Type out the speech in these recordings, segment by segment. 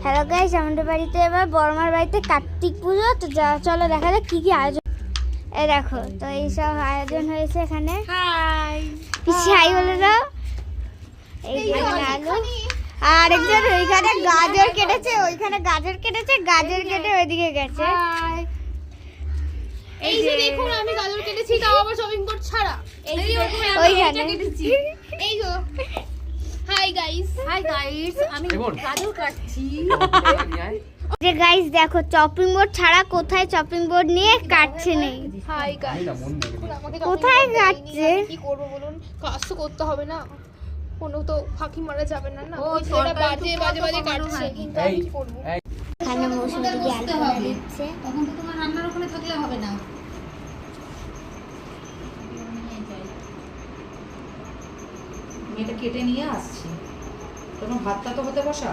Hello guys, আমাদের বাড়িতে এবার বড়মার বাড়িতে কার্তিক পুজো। তো চলো দেখা যাক কি কি আয়োজন। এই দেখো, তো এইসব আয়োজন হয়েছে এখানে। হাই পিসি হাই বলে দাও। এই এখানে আলু, আর একজন ওইখানে গাজর কেটেছে, গাজর কেটে ওইদিকে গেছে। এই যে দেখুন, আমি গাজর কেটেছি, তাও আবার শপিং কোড ছাড়া। এই যে ওইখানে কেটেছি, এই যে হাই গাইস আমি গাজর কাটছি। যে গাইস দেখো, চপিং বোর্ড ছাড়া কোথায় চপিং বোর্ড নিয়ে কাটছে নেই। হাই গাইস, কোথায় কাটছে? কি করব বলুন, কাজ তো করতে হবে না, কোনো তো ফাঁকি মারা যাবে না। না ওই ছেলেটা বাজে কাটছে, কিন্তু আমি কি করব? এখানে মৌসুমী দিদি আলপনা দিচ্ছে। তখন তো তোমার রান্নার ওখানে থাকলে হবে না। মেয়েটা কেটে নিয়ে আসছি, তখন ভাতটা তো হতে বসা।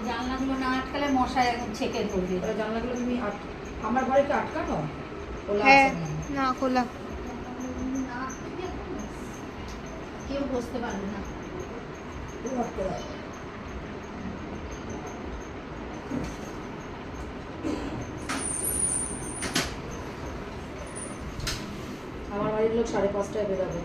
জানলাগুলো না আটকালে মশায় এখন ছেকে ধরবে। জানলাগুলো তুমি আমার ঘরে কি আটকানো? হ্যাঁ, না খোলা। কেউ বসতে পারবে না। আমার বাড়ির লোক 5:30টায় বেরোবে।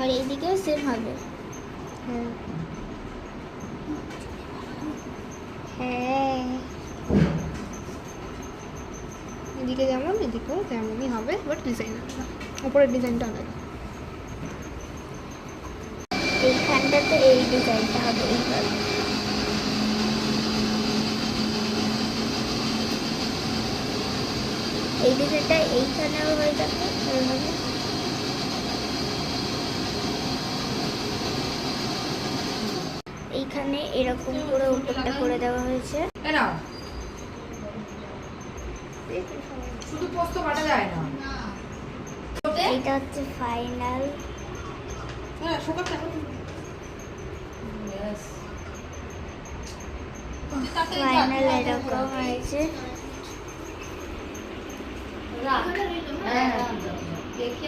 আর এইদিকেও সেম হবে। হ্যাঁ, এদিকে যেমন এদিকেও তেমনই হবে, বাট ডিজাইন আলাদা, উপরের ডিজাইনটা আলাদা। এইখানটাতে এই ডিজাইনটা হবে এইভাবে। এই ডিজাইনটা এইখানেও হয়ে যাবে এইভাবে। এইখানে এরকম করে উপরটা করে দেওয়া হয়েছে। না, শুধু পোস্ত কাটা যায় না। এটা হচ্ছে ফাইনাল। ফাইনাল এরকম হয়েছে। দেখি